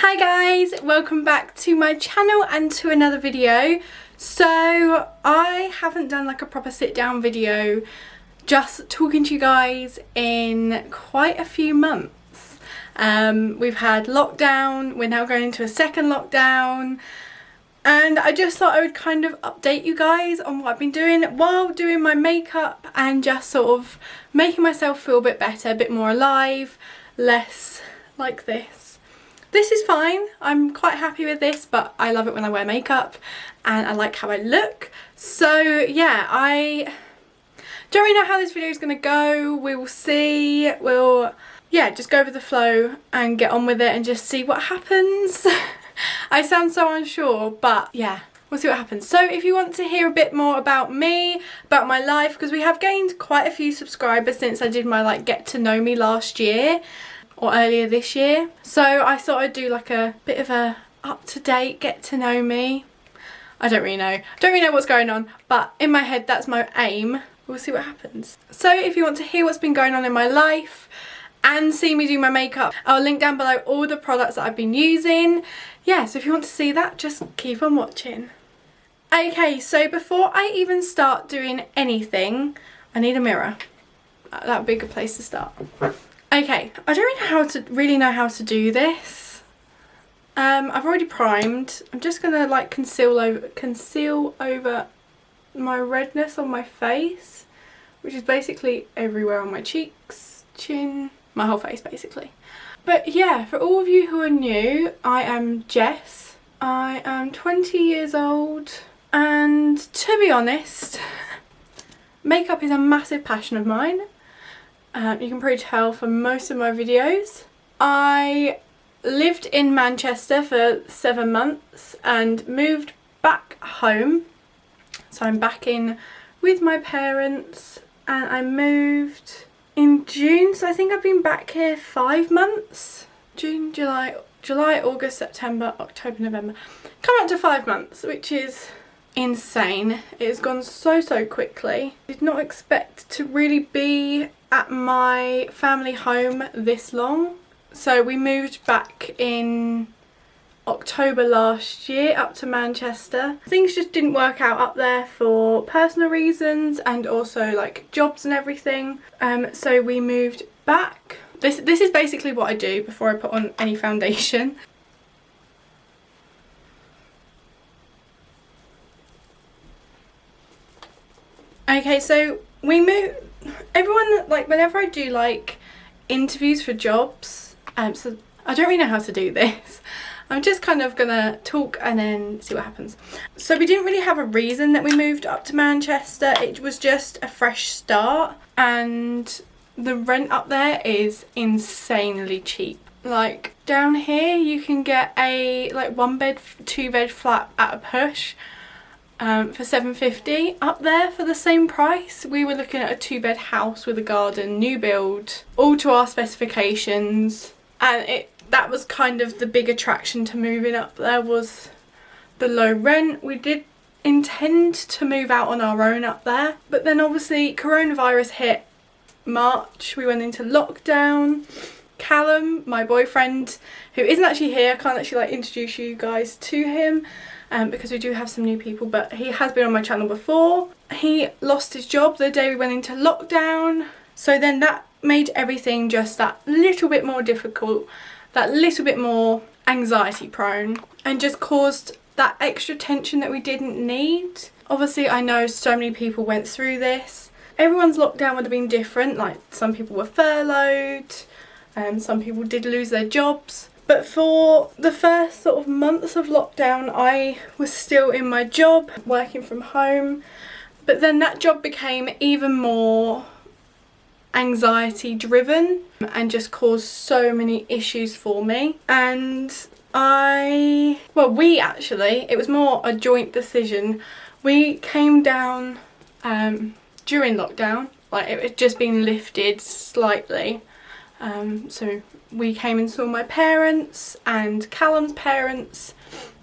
Hi guys, welcome back to my channel and to another video. So I haven't done like a proper sit down video just talking to you guys in quite a few months. We've had lockdown, we're now going into a second lockdown, and I just thought I would kind of update you guys on what I've been doing while doing my makeup and just sort of making myself feel a bit better, a bit more alive, less like this. This is fine, I'm quite happy with this, but I love it when I wear makeup and I like how I look. So yeah, I don't really know how this video is going to go. We will see. We'll just go with the flow and get on with it and just see what happens. I sound so unsure, but yeah, we'll see what happens. So if you want to hear a bit more about me, about my life, because we have gained quite a few subscribers since I did my like get to know me last year or earlier this year. So I thought I'd do like a bit of a up-to-date get to know me. I don't really know what's going on, but in my head that's my aim. We'll see what happens. So if you want to hear what's been going on in my life and see me do my makeup, I'll link down below all the products that I've been using. Yeah, so if you want to see that, just keep on watching. Okay, so before I even start doing anything, I need a mirror. That would be a good place to start. Okay, I don't really know how to do this. I've already primed. I'm just gonna like conceal over my redness on my face, which is basically everywhere on my cheeks, chin, my whole face basically. But yeah, for all of you who are new, I am Jess. I am 20 years old, and to be honest, makeup is a massive passion of mine. You can probably tell from most of my videos. I lived in Manchester for 7 months and moved back home. So I'm back in with my parents, and I moved in June, so I think I've been back here 5 months. June, July, August, September, October, November. Come up to 5 months, which is insane. It has gone so quickly. I did not expect to really be at my family home this long. So we moved back in October last year up to Manchester. Things just didn't work out up there for personal reasons and also like jobs and everything. So we moved back. This is basically what I do before I put on any foundation. Okay, so we moved. Everyone, like whenever I do like interviews for jobs, so I don't really know how to do this. I'm just kind of gonna talk and then see what happens. So we didn't really have a reason that we moved up to Manchester. It was just a fresh start, and the rent up there is insanely cheap. Like down here you can get a like 1-bed, 2-bed flat at a push for £750. Up there for the same price we were looking at a 2-bed house with a garden, new build, all to our specifications, and that was kind of the big attraction to moving up there, was the low rent. We did intend to move out on our own up there, but then obviously coronavirus hit March, we went into lockdown. Callum, my boyfriend, who isn't actually here, I can't actually like introduce you guys to him because we do have some new people, but he has been on my channel before. He lost his job the day we went into lockdown, so then that made everything just that little bit more difficult, that little bit more anxiety prone, and just caused that extra tension that we didn't need. Obviously I know so many people went through this. Everyone's lockdown would have been different, like some people were furloughed and some people did lose their jobs. But for the first sort of months of lockdown I was still in my job, working from home, but then that job became even more anxiety driven and just caused so many issues for me. And we actually, it was more a joint decision. We came down during lockdown, like it had just been lifted slightly. So we came and saw my parents and Callum's parents,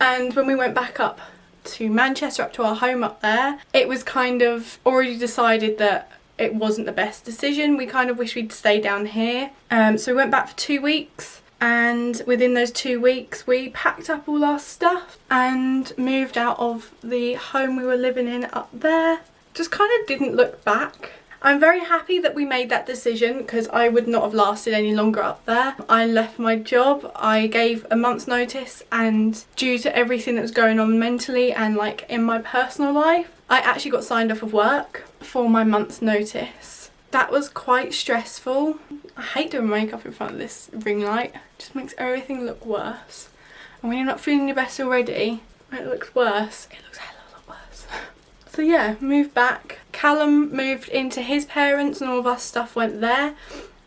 and when we went back up to Manchester, up to our home up there, it was kind of already decided that it wasn't the best decision. We kind of wish we'd stayed down here. So we went back for 2 weeks and within those 2 weeks we packed up all our stuff and moved out of the home we were living in up there. Just kind of didn't look back. I'm very happy that we made that decision because I would not have lasted any longer up there. I left my job, I gave a month's notice, and due to everything that was going on mentally and like in my personal life, I actually got signed off of work for my month's notice. That was quite stressful. I hate doing makeup in front of this ring light. It just makes everything look worse. And when you're not feeling your best already, it looks worse. It looks a hell of a lot worse. So yeah, moved back. Callum moved into his parents and all of our stuff went there.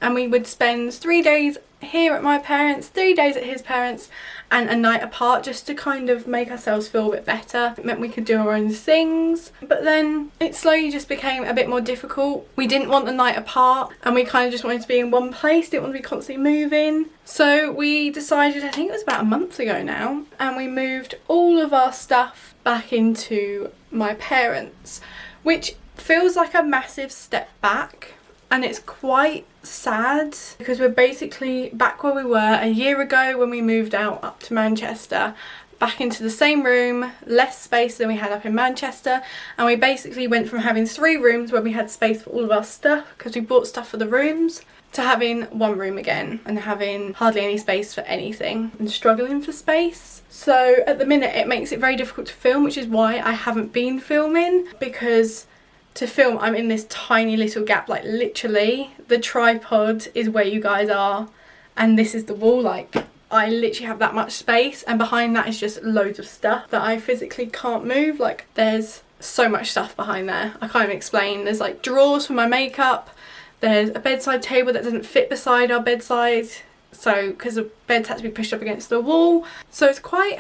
And we would spend 3 days here at my parents', 3 days at his parents', and a night apart just to kind of make ourselves feel a bit better. It meant we could do our own things. But then it slowly just became a bit more difficult. We didn't want the night apart and we kind of just wanted to be in one place, didn't want to be constantly moving. So we decided, I think it was about a month ago now, and we moved all of our stuff back into my parents', which feels like a massive step back. And it's quite sad because we're basically back where we were a year ago when we moved out up to Manchester, back into the same room, less space than we had up in Manchester, and we basically went from having 3 rooms where we had space for all of our stuff because we bought stuff for the rooms, to having 1 room again and having hardly any space for anything and struggling for space. So at the minute it makes it very difficult to film, which is why I haven't been filming, because to film I'm in this tiny little gap, like literally the tripod is where you guys are and this is the wall. Like I literally have that much space, and behind that is just loads of stuff that I physically can't move. Like there's so much stuff behind there, I can't even explain. There's like drawers for my makeup, there's a bedside table that doesn't fit beside our bedside, so because the beds had to be pushed up against the wall, so it's quite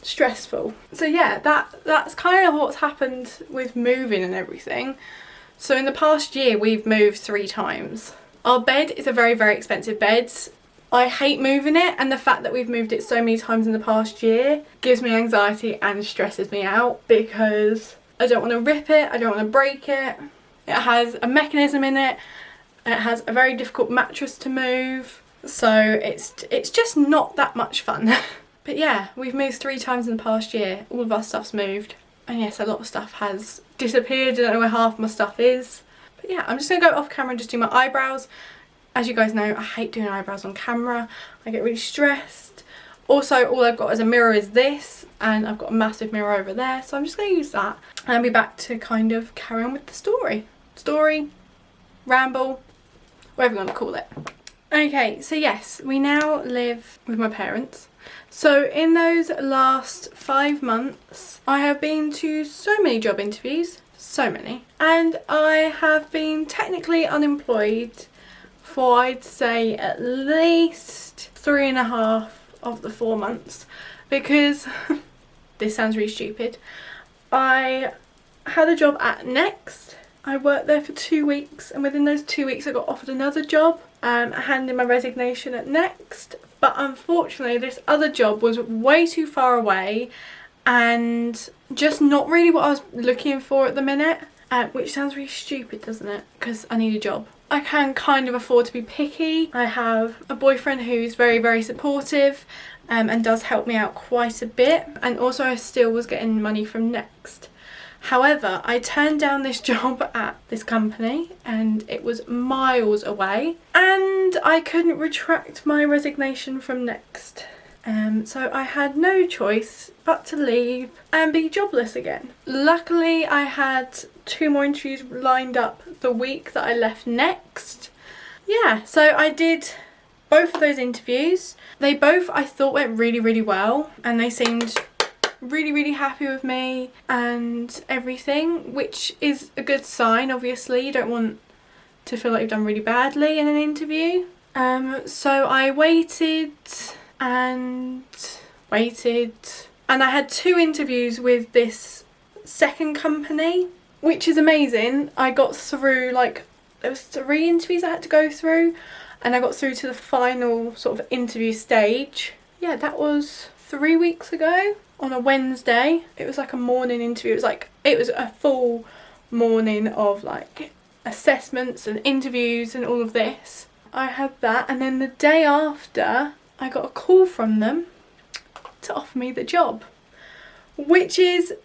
stressful. So yeah, that's kind of what's happened with moving and everything. So in the past year we've moved 3 times. Our bed is a very, very expensive bed. I hate moving it, and the fact that we've moved it so many times in the past year gives me anxiety and stresses me out because I don't want to rip it, I don't want to break it. It has a mechanism in it, it has a very difficult mattress to move, so it's just not that much fun. But yeah, we've moved 3 times in the past year. All of our stuff's moved. And yes, a lot of stuff has disappeared. I don't know where half my stuff is. But yeah, I'm just going to go off camera and just do my eyebrows. As you guys know, I hate doing eyebrows on camera. I get really stressed. Also, all I've got as a mirror is this. And I've got a massive mirror over there. So I'm just going to use that. And I'll be back to kind of carry on with the story. Story, ramble, whatever you want to call it. Okay, so yes, we now live with my parents. So in those last 5 months, I have been to so many job interviews, so many, and I have been technically unemployed for, I'd say, at least 3.5 of the 4 months, because this sounds really stupid. I had a job at Next. I worked there for 2 weeks, and within those 2 weeks I got offered another job. I handed in my resignation at Next, but unfortunately this other job was way too far away and just not really what I was looking for at the minute, which sounds really stupid, doesn't it? Because I need a job. I can kind of afford to be picky. I have a boyfriend who's very, very supportive and does help me out quite a bit, and also I still was getting money from Next. However, I turned down this job at this company and it was miles away, and I couldn't retract my resignation from Next. So I had no choice but to leave and be jobless again. Luckily, I had 2 more interviews lined up the week that I left Next. Yeah, so I did both of those interviews. They both, I thought, went really, really well, and they seemed really, really happy with me and everything, which is a good sign. Obviously you don't want to feel like you've done really badly in an interview. So I waited and waited, and I had 2 interviews with this second company, which is amazing. I got through, like, there was 3 interviews I had to go through, and I got through to the final sort of interview stage. Yeah, that was 3 weeks ago. On a Wednesday. It was like a morning interview. It was a full morning of like assessments and interviews and all of this. I had that, and then the day after I got a call from them to offer me the job, which is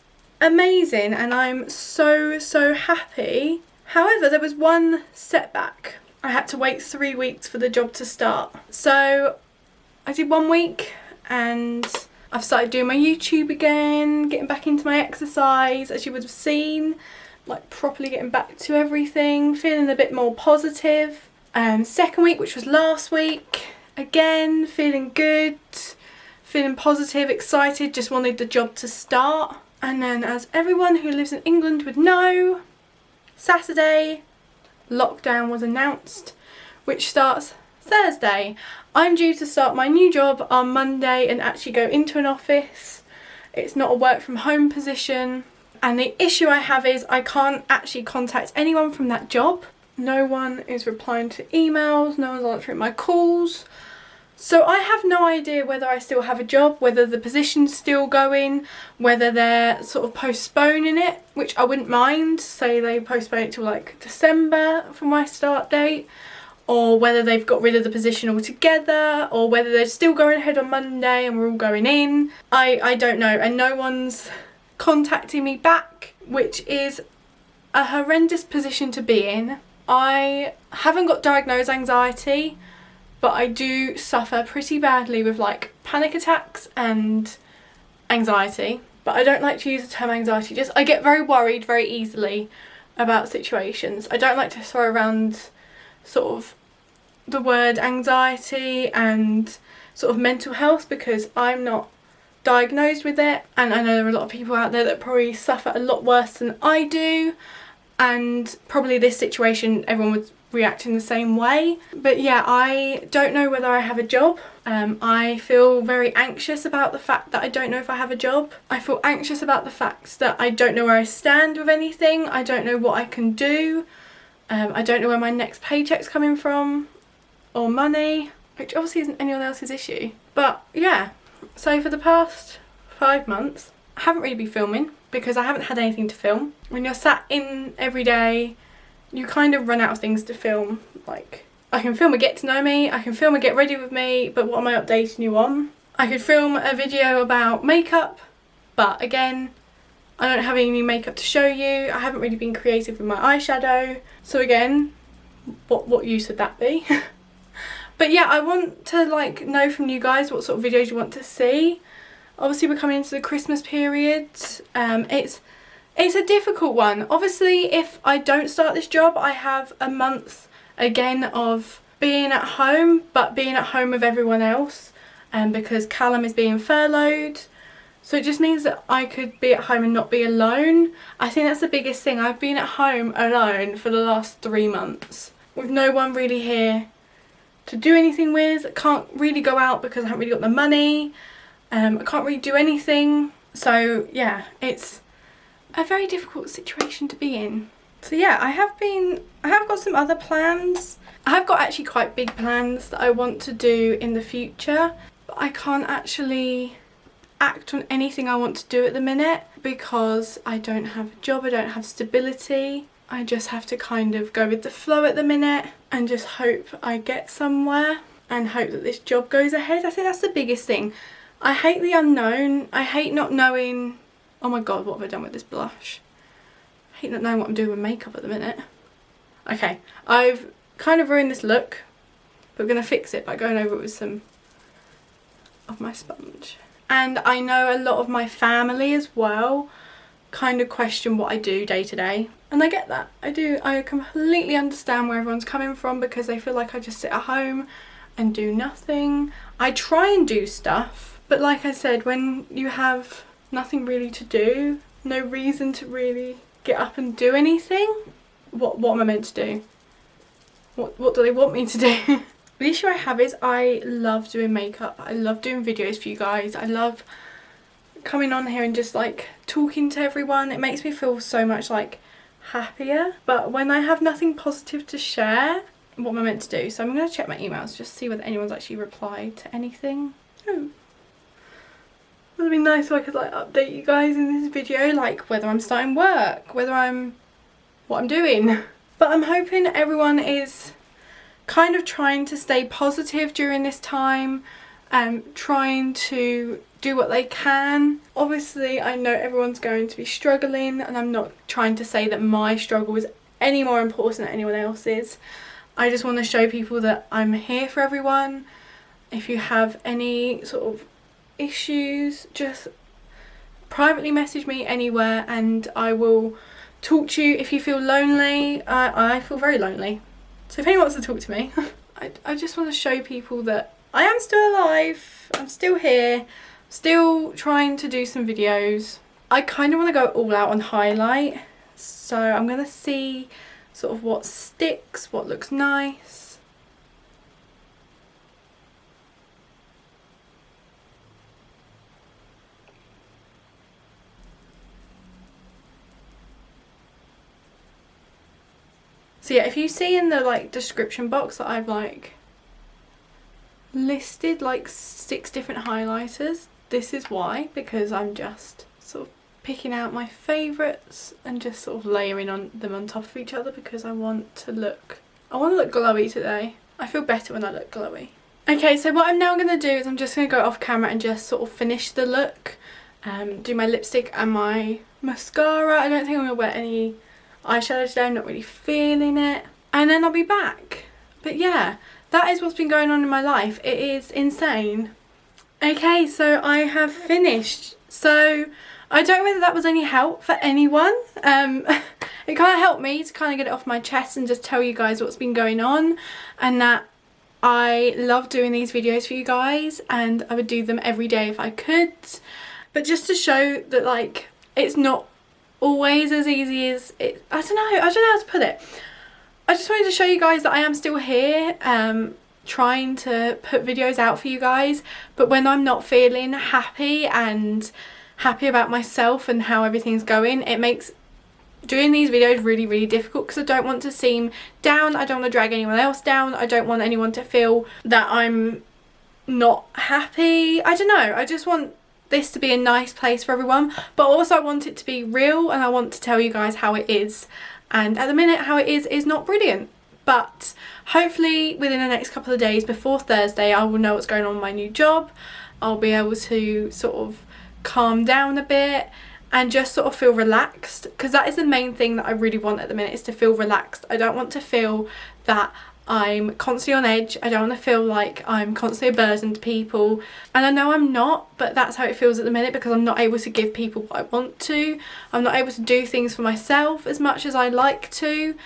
amazing, and I'm so happy. However, there was one setback. I had to wait 3 weeks for the job to start. So I did 1 week and I've started doing my YouTube again, getting back into my exercise, as you would have seen, like properly getting back to everything, feeling a bit more positive. Second week, which was last week, again feeling good, feeling positive, excited, just wanted the job to start. And then, as everyone who lives in England would know, Saturday lockdown was announced, which starts Thursday. I'm due to start my new job on Monday and actually go into an office. It's not a work from home position, and the issue I have is I can't actually contact anyone from that job. No one is replying to emails, no one's answering my calls. So I have no idea whether I still have a job, whether the position's still going, whether they're sort of postponing it, which I wouldn't mind. Say they postpone it till like December for my start date, or whether they've got rid of the position altogether, or whether they're still going ahead on Monday and we're all going in. I don't know, and no one's contacting me back, which is a horrendous position to be in. I haven't got diagnosed anxiety, but I do suffer pretty badly with like panic attacks and anxiety. But I don't like to use the term anxiety, just I get very worried very easily about situations. I don't like to throw around sort of the word anxiety and sort of mental health, because I'm not diagnosed with it, and I know there are a lot of people out there that probably suffer a lot worse than I do, and probably this situation everyone would react in the same way. But yeah, I don't know whether I have a job. I feel very anxious about the fact that I don't know if I have a job. I feel anxious about the fact that I don't know where I stand with anything. I don't know what I can do. I don't know where my next paycheck's coming from, or money, which obviously isn't anyone else's issue. But yeah, so for the past 5 months I haven't really been filming because I haven't had anything to film. When you're sat in every day, you kind of run out of things to film. Like, I can film a get to know me, I can film a get ready with me, but what am I updating you on? I could film a video about makeup, but again, I don't have any new makeup to show you. I haven't really been creative with my eyeshadow, so again, what use would that be? But yeah, I want to like know from you guys what sort of videos you want to see. Obviously we're coming into the Christmas period. It's a difficult one. Obviously if I don't start this job, I have a month again of being at home, but being at home with everyone else, because Callum is being furloughed. So it just means that I could be at home and not be alone. I think that's the biggest thing. I've been at home alone for the last 3 months with no one really here to do anything with. I can't really go out because I haven't really got the money. I can't really do anything. So yeah, it's a very difficult situation to be in. So yeah, I have got some other plans. I have got actually quite big plans that I want to do in the future, but I can't actually act on anything I want to do at the minute because I don't have a job, I don't have stability. I just have to kind of go with the flow at the minute and just hope I get somewhere and hope that this job goes ahead. I think that's the biggest thing. I hate the unknown. I hate not knowing. Oh my god, what have I done with this blush? I hate not knowing what I'm doing with makeup at the minute. Okay, I've kind of ruined this look, but we're going to fix it by going over it with some of my sponge. And I know a lot of my family as well kind of question what I do day to day, and I get that. I completely understand where everyone's coming from because they feel like I just sit at home and do nothing. I try and do stuff, but like I said, when you have nothing really to do, no reason to really get up and do anything, what am I meant to do? What do they want me to do? The issue I have is I love doing makeup. I love doing videos for you guys. I love coming on here and just like talking to everyone. It makes me feel so much like happier. But when I have nothing positive to share, what am I meant to do? So I'm going to check my emails just to see whether anyone's actually replied to anything. Oh. It would be nice if I could like update you guys in this video, like whether I'm starting work, what I'm doing. But I'm hoping everyone is kind of trying to stay positive during this time. trying to do what they can. Obviously I know everyone's going to be struggling, and I'm not trying to say that my struggle is any more important than anyone else's. I just want to show people that I'm here for everyone. If you have any sort of issues, just privately message me anywhere and I will talk to you. If you feel lonely, I feel very lonely, so if anyone wants to talk to me, I just want to show people that I am still alive, I'm still here, still trying to do some videos. I kind of want to go all out on highlight, so I'm going to see sort of what sticks, what looks nice. So yeah, if you see in the like description box that I've like listed like 6 different highlighters, this is why, because I'm just sort of picking out my favourites and just sort of layering on them on top of each other, because I want to look glowy today. I feel better when I look glowy. Okay, so what I'm now going to do is I'm just going to go off camera and just sort of finish the look, do my lipstick and my mascara. I don't think I'm going to wear any eyeshadow today, I'm not really feeling it, and then I'll be back. But yeah, that is what's been going on in my life. It is insane. Okay, so I have finished. So I don't know whether that was any help for anyone. It kind of helped me to kind of get it off my chest and just tell you guys what's been going on, and that I love doing these videos for you guys and I would do them every day if I could. But just to show that like it's not always as easy as it, I don't know how to put it. I just wanted to show you guys that I am still here, trying to put videos out for you guys, but when I'm not feeling happy and happy about myself and how everything's going, it makes doing these videos really, really difficult, because I don't want to seem down, I don't want to drag anyone else down, I don't want anyone to feel that I'm not happy. I don't know, I just want this to be a nice place for everyone, but also I want it to be real, and I want to tell you guys how it is. And at the minute, how it is not brilliant, but hopefully within the next couple of days before Thursday I will know what's going on with my new job. I'll be able to sort of calm down a bit and just sort of feel relaxed, because that is the main thing that I really want at the minute, is to feel relaxed. I don't want to feel that I'm constantly on edge. I don't want to feel like I'm constantly a burden to people, and I know I'm not, but that's how it feels at the minute, because I'm not able to give people what I want to. I'm not able to do things for myself as much as I like to.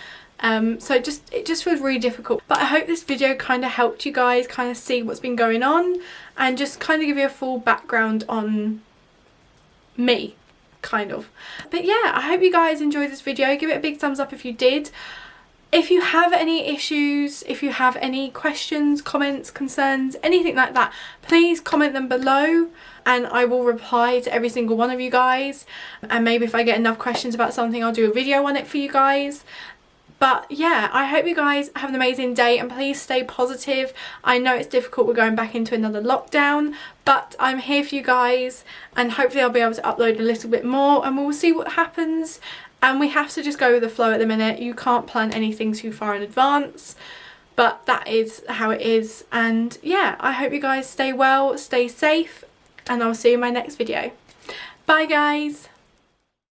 So it just feels really difficult. But I hope this video kind of helped you guys kind of see what's been going on and just kind of give you a full background on me, kind of. But yeah, I hope you guys enjoyed this video. Give it a big thumbs up if you did. If you have any issues, if you have any questions, comments, concerns, anything like that, please comment them below and I will reply to every single one of you guys. And maybe if I get enough questions about something, I'll do a video on it for you guys. But yeah, I hope you guys have an amazing day, and please stay positive. I know it's difficult, we're going back into another lockdown, but I'm here for you guys, and hopefully I'll be able to upload a little bit more and we'll see what happens. And we have to just go with the flow at the minute. You can't plan anything too far in advance, but that is how it is. And yeah, I hope you guys stay well, stay safe, and I'll see you in my next video. Bye guys.